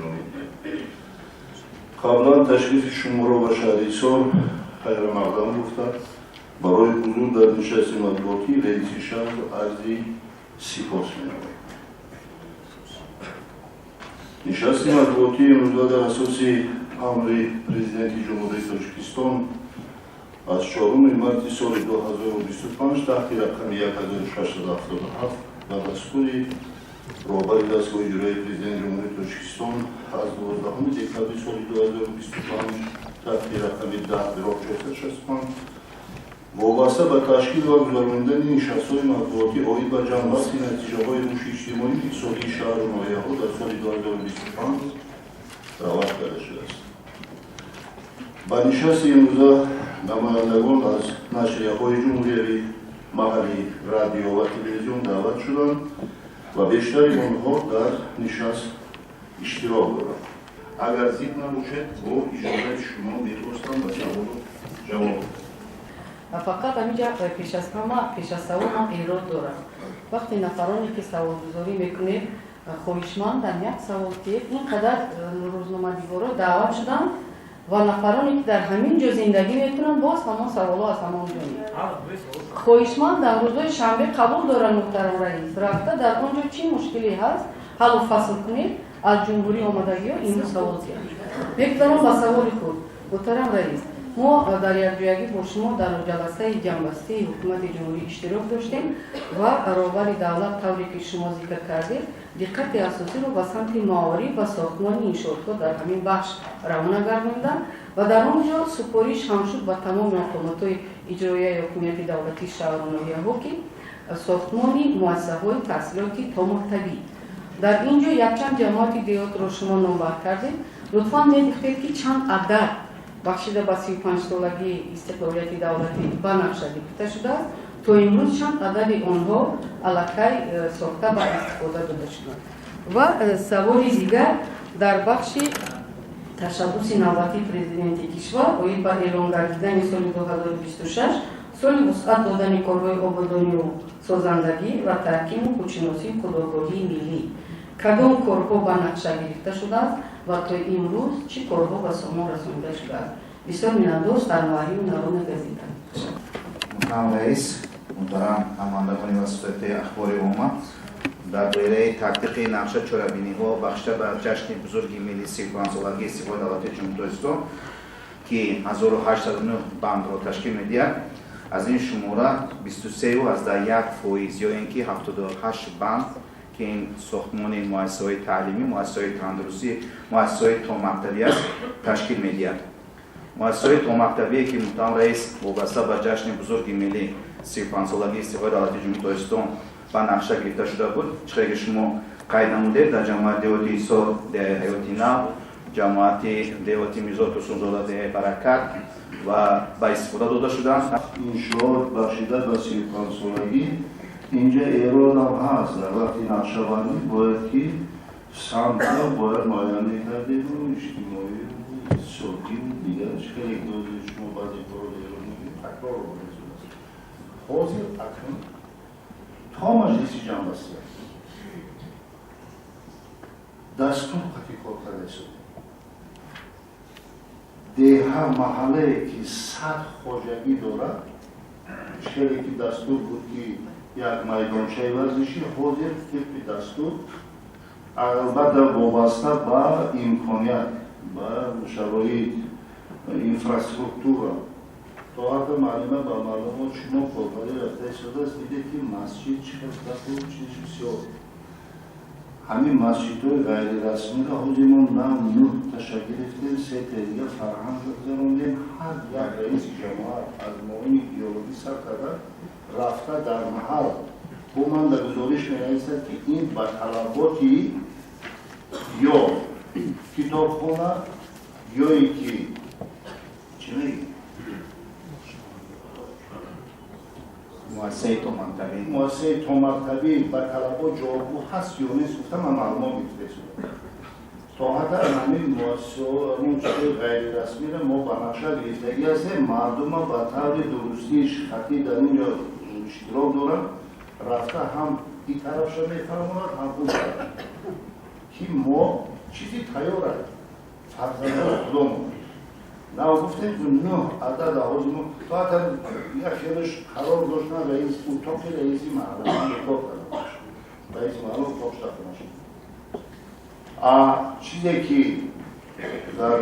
جمهوری قبلا تشخیص شماره و شهریسان خیر مقدم گفتند برای حضور در نشست مطبوعاتی رئیس شهر عرضی سپاس می‌نمایم. نشست مطبوعاتی امروز در اساس امر پرزیدنت جمهوری تاجیکستان از 4 مارس سال 2025 تحت رقم 1677 و دستور راهبر دستگاه اجرایی پرزیدنت جمهوری تاجیکستان از 12 دکتر سال 2025 تحت رقم 10 برابر 465 وابسته به تشکیل و گذراندن نشست‌های مطبوعاتی آید به جمع‌بسط نتیجه‌های رشد اجتماعی اقتصادی شهر نایه‌ها در سال 2025 رواج کرده شده است. به نشست امروزه نمایندگان از نشریه‌های جمهوری محلی رادیو و تلویزیون دعوت شدند و بیشتر آنها در نشست اشتراک دارند. اگر ضد نباشد با اجازه شما می‌خواستم به سوال جواب فقط همینجا پیش از سوال من ایراد دارم. وقتی نفرانی که سوال گذاری میکنید خواهشمندن یک سوال که اینقدر روزنامه دیوارا دعوت شدن و نفرانی که در همین جا زندگی میکنن باز همان سوالا از همان جا میکنن. خواهشمندن روزهای شنبه قبول دارن محترم رئیس رفته در آنجا چی مشکلی هست حل و فصل کنید از جمهوری آمدگی ها این سوال کنید. میگذارم با سوال خود محترم رئیس ما در یک جایگی با شما در جلسه جنبسته حکومت جمهوری اشتراک داشتیم و راهبر دولت طوری که شما ذکر کردید دقت اساسی رو به سمت نوآوری و ساختمان انشاءات در همین بخش روانه گرداندن و در آنجا سپارش هم شد به تمام مقامات اجرایی حکومت دولتی شهر و ناحیه‌ها که ساختمان مؤسسه‌های تحصیلاتی تا مکتبی در اینجا یک چند جماعت دیات رو شما نامبر کردید. لطفاً می‌گفتید که چند عدد بخشیده به 35 سالگی استقلالیت دولتی به نقشه گرفته شده است تا امروز چند عدد آنها الکی ساخته و استفاده داده شده. و سوال دیگر در بخش تشبث نوبتی پرزیدنت کشور باید به اعلام گردیدن سال 2026 سال وسعت دادن کارهای آبادانی و سازندگی و تحکیم و خودشناسی خودآگاهی ملی کدام کارها به نقشه گرفته شده است و تا امروز چه کارها به سامان رسانده شده است. بسیار می‌اندوست در نواری و نرون گزیدن. محترم رئیس، محترم نمایندگان وزارت اخبار عامه، در دایره تحقیق نقشه چرابینی‌ها بخشیده به جشن بزرگ ملی 35 سالگی استقلال دولت جمهوری تاجیکستان که 1809 بند را تشکیل می‌دهد، از این شماره 23 از در 1% یا اینکه 78 بند که این ساختمان مؤسسه‌های تعلیمی، مؤسسه‌های تندرستی، مؤسسه‌های تا مکتبی است تشکیل می‌دهد. مؤسسه‌های تا مکتبی که محترم رئیس وابسته به جشن بزرگ ملی 35 سالگی استقلال دولت جمهوری تاجیکستان به نقشه گرفته شده بود. چیزی که شما قید نمودید در جماعت دیوتی ایسا ده حیاتی نو، جماعت دیوتی میرزا توسن‌زاده ده برکت و به استفاده داده شدند. انشاءات بخشیده به 35 سالگی اینجا ایران هم هست. در وقتی نقشه‌بندی باید که سمت ها باید مایانه کردید و اجتماعی و اقتصادی و دیگرش که یک دوزی شما بعضی کار ایران میگید تکرار رو بنزون است. حاضر اکنون تا مجلسی جنبسته دستور خطیقات کرده شده ده محله که 100 خواجگی دارد شکلی که دستور بود که یک میدانچه ورزشی حاضر طبق دستور البته وابسته به امکانیت به شرایط اینفراستراکتور تا حتی معلومه به معلومات شما کاربری رفته شده است دیده که مسجد چقدر و چیز بسیار همین مسجدهای غیر رسمی را حاجی ما نه تشکیل گرفتیم 3 دیگه فرهنگ گذراندیم هر یک رئیس جماعت از معاون ایدئولوژی سر کرده رفته در محل با من در گزارش می‌نویسد که این به طلباتی یا کتابخانه یا اینکه چی میگی؟ مؤسسه تا مکتبی به طلبات جوابگو هست یا نیست گفتم من معلومات گرفته شده تا حتی همین مؤسسه اون چیز غیر رسمی را ما به نقشه گرفتگی هستیم مردم به طور درستی خطی در اینجا اشتراک دارن رفته هم این طرف شده میفرماند هم اون طرف که ما چیزی تیاره فرزندان خودم نه گفتیم نه عدد آوازمون تو حتی یک خیلیش قرار داشتن رئیس اتاق رئیسی معلم اتاق کرده رئیس معلم اتاق شده نشد چیزی که در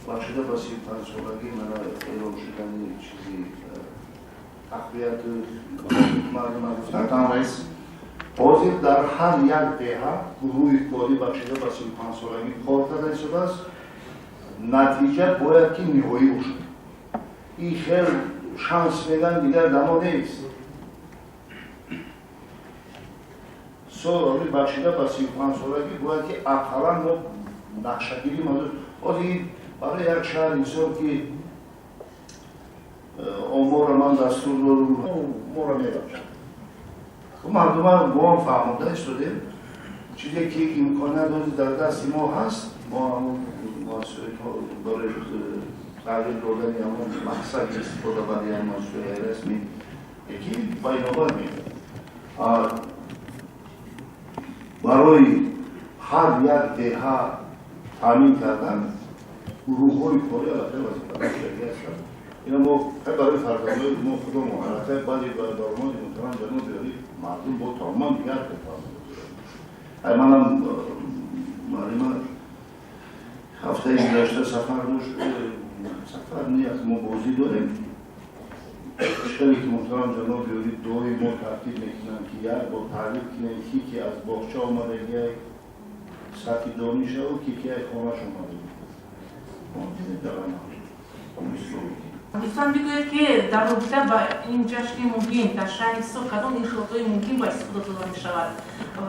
بخشیده با 35 سالگی من ایران شدن چیزی تقویت مردم گفتن رئیس حاضر در هر یک دهه گروه کاری بخشیده با 35 سالگی کار کرده شده است نتیجه باید که نهایی باشد این خیلی شانس میدن دیگر دما نیست سال بخشیده با 35 سالگی باید که اقلا ما نقشه‌گیری مدد برای یک شهر اینطور که آمار من دستور دارم ما را میداشت مردم با هم فهمونده شدیم چیزی که امکانات در دست ما هست ما همون برای تغییر دادن همون مقصد استفاده برای همون مشروع رسمی یکی بینابر میده برای هر یک دهه تامین کردن گروه‌های کاری علاقه وظیفه شریعت هستند اینا ما برای فرزندان ما خودمون علاقه بعضی برنامه‌های محترم جناب بیاری مردم با تمام دیگر کردن منم معلومه هفته گذشته سفر داشت سفر نیست ما بازی داریم اشکالی که محترم جناب بیاری دوی ما ترتیب میکنن که یک با تعریف کنن که از باغچه آمده یک سطح دانشه و که خانه‌ش آمده دوستان بگوید که در رابطه با این جشن مهم در شهر سو کدام انشاءات‌های ممکن با استفاده داده می شود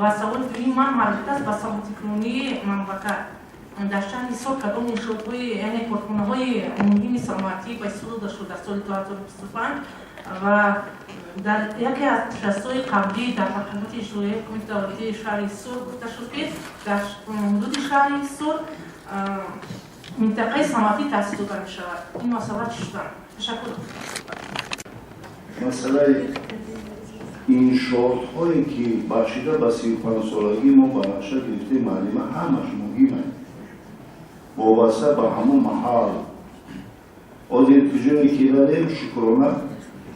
و سوال دوم من مربوط است به سلامتی‌کنونی مملکت در شهر سو کدام انشاءات‌های یعنی کارخانه‌های مهم سلامتی با استفاده داشته در سال 2025 و در یکی از نشست‌های قبلی در تقریبات اجرایی کمیته دولتی شهر سو گفته شد که در حدود شهر سو منطقه صنعتی تأسیس داده می شود. این مسئله چی شدن؟ تشکر. مسئله انشاءات‌هایی که بخشیده به 35 سالگی ما به نقشه گرفته معلومه همش مهمه وابسته به همون محل از ارتجاعی که داریم شکرانه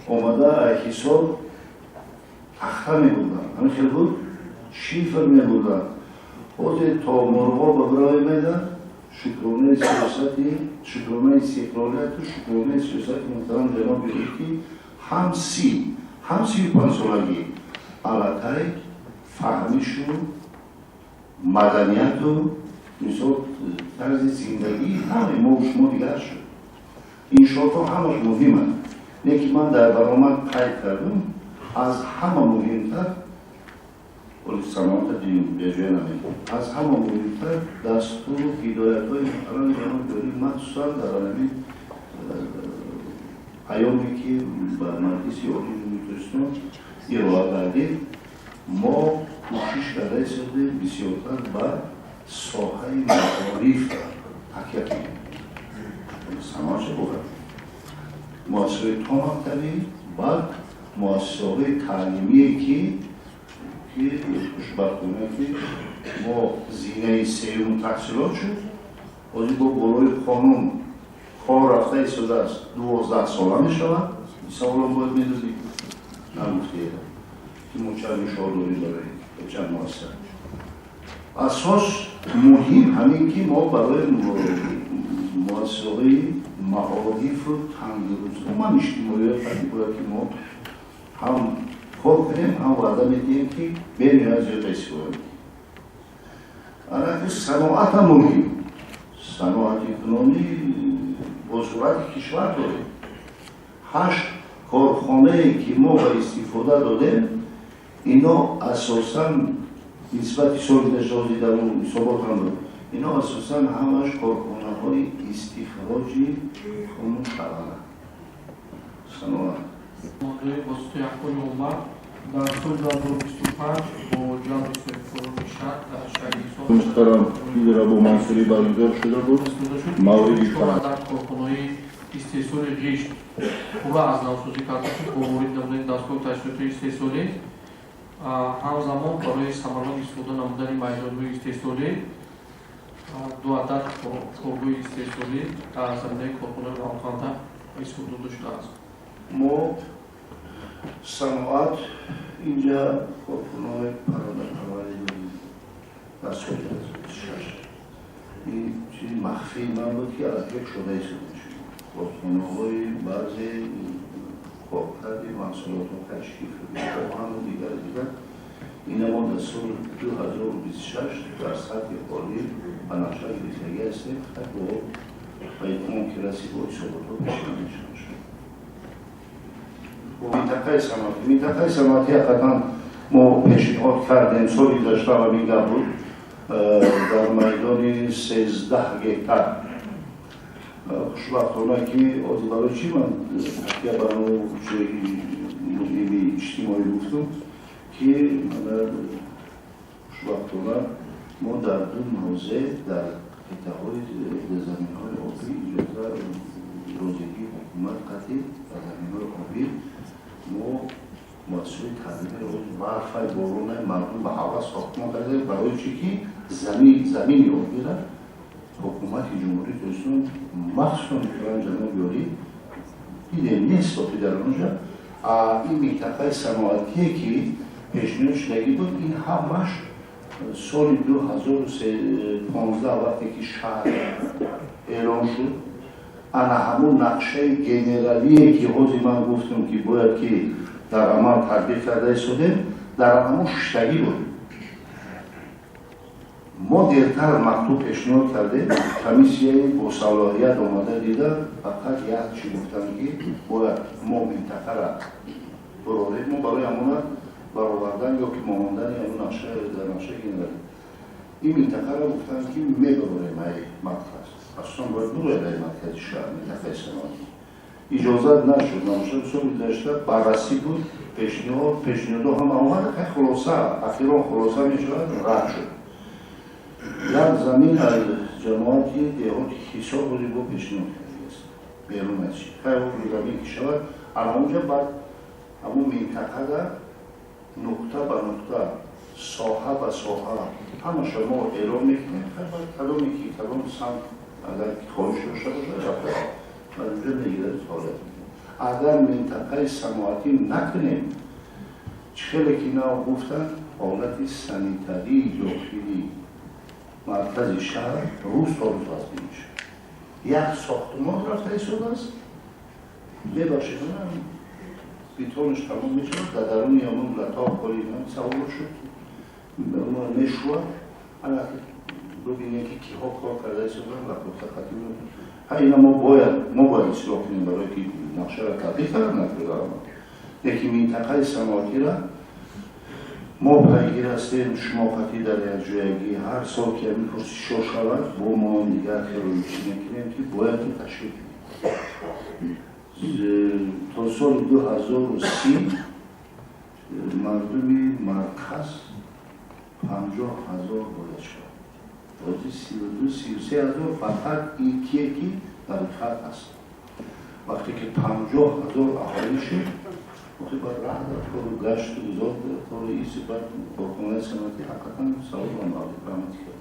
آمده حساب اخته می بودن همین خیلی بود شیفر می بودن از تا مرغا به برای میدن شکرانه سیاستی، شکرانه استقلالیت و شکرانه سیاست محترم جناب بیایی هم 35 سالگی علاقه فهمیش و مدنیت و مثل طرز زندگی همه ما و شما دیگر شد این شاطا همش مهمه یکی من در برنامه قید کردم از همه مهمتر صنعت دین بیجای نمید از همه مهمتر دستور و هدایت‌های محترم جناب بیاری مخصوصا در علمی ایامی که به مجلس عالی جمهوری اسلامی ارائه کردیم ما کوشش کرده شده بسیارتر به ساحه معارف تاکید کنیم صنعت بود مؤسسه مکتبی بعد مؤسسه‌های تعلیمی که خوشبختانه که ما زینه سیوم تحصیلات شد از با بالای قانون کار رفته شده است 12 ساله می شود سالم باید می دادیم نموختیه که منچه شادوری برای چند مؤسسه اساس مهم همین که ما برای مؤسسه‌های معارف و تندرست و من اجتماعیت باید که ما هم کار کنیم هم وعده میدیم که بریم از زیاد استفاده کنیم الان صنعت هم مهم صنعت اکنامی با صورت کشور داریم 8 کارخانه که ما به استفاده دادیم اینا اساساً نسبت سال نجازی در اون حسابات هم داریم اینا اساساً همش کارخانه های استخراجی خانون شرانه صنعت واسطه اخبار اومد در سال 2025 با جمع فروغ شهر در شهر محترم این را با منصوری برگزار شده بود موردی شما در کارخانه‌های استحصال غشت خوبه از نوسازی کرده شد با مورد نمونه دستگاه تشریفات استحصالی ҳамзамон барои самарон истифода намудани майдонҳои истеҳсолӣ 2 адад коргоҳи истеҳсолӣ дар заминаи корхонаи равонканда истифода дода шудааст. мо саноат инҷа корхонаҳои парваридорӣ дар соли 2006 ин чизи махфии ман буд ки аллакай шуда истифода шуд. корхонаҳои баъзе коркарди маҳсулотҳо ташкил шуда ҳаму дигар ина мо дар соли 2026 дар сатҳи олӣ ба нақша гирифтагӣ ҳастем бо пайдомон ки расӣ бо ҳисоботҳо пешниҳод мешавад шуд. минтақаи саноатӣ ҳақиқатан мо пешниҳод кардем соли гузашта ҳамин гап буд дар майдони 13 гектар. хушбахтона ки ози барои чӣ ман такя бар мудири иҷтимоӣ гуфтам ки хушбахтона мо дар 2 мавзеъ дар қитъаҳои заминҳои обӣ иҷоза розигии ҳукумат қатъӣ дар заминҳои обӣ мо муассисаи таъмини варфаи боронаи мардум ба ҳавас сохтмон кардем барои чӣ ки замини обира ҳукумати ҷумҳурии Tojikiston махсусан ҷаноби ёрӣ дидем неистофи дар онҷа ин минтақаи саноатие ки пешниҳод шудагӣ буд ин ҳамаш соли 2015 вақте ки шаҳр эълон шуд ана ҳамун нақшаи генералие ки ҳозир ман гуфтам ки бояд ки дар амал татбиқ карда истодем дар ҳамун шуштагӣ буд. мо дертар мактуб пешниҳод кардем комиссияи босалоҳият омада дида фақат як чӣ гуфтанд ки бояд мо минтақара бурорем мо барои ҳамона баровардан ё ки монандани ҳамун нақшаи генералӣ ин минтақаро гуфтанд ки мебурорем ай марказ асосан бояд бурояд ай маркази шаҳр минтақаи саноатӣ иҷозат нашуд намошад соли гузашта баррасӣ буд пешниҳодҳо ҳама омад хулоса ахирон хулоса мешавад рад шуд. як замин аз ҷамоати деҳоти ҳисоб бози бо пешниҳод кардааст берун аз чи замин ки шавад анаонҷа баъд ҳамун минтақада нуқта ба нуқта соҳа ба соҳа ҳамаша мо эълон мекунем кадоме ки кадом сам агар хоҳиш дошта бошад рафта аз онҷа нигирад ҳолат агар минтақаи саноатӣ накунем хеле ки нав гуфтанд ҳолати санитарии дохилӣ маркази шаҳр рӯз то рӯз вазнин мешавад. як сохтмон рафта истодааст мебахшед битонаш тамом мешавад дар даруни ҳамон латоф коли савор шуд мешувад бубинем ки киҳо кор карда истоданд рапорта хати ина мо бояд ислоҳ кунем барое ки нақшаро татбиқ карда накарда лекин минтақаи саноатира мо пайгир ҳастем шумо қатъӣ дар якҷоягӣ ҳар сол ки ҳамин пурсишҳо шавад бо мо дигар хелоичӣ мекунем ки бояд ташкил кунем то соли 2030 мардуми марказ 50,000 бояд шавад ҳозир 32-33,000 фақат икие ки дар хат аст вақте ки 50,000 аҳолӣ шуд бад раҳда кору гашту зод кору иси бад корхонаи саноатӣ ҳақиқатан савоби раматӣ кард.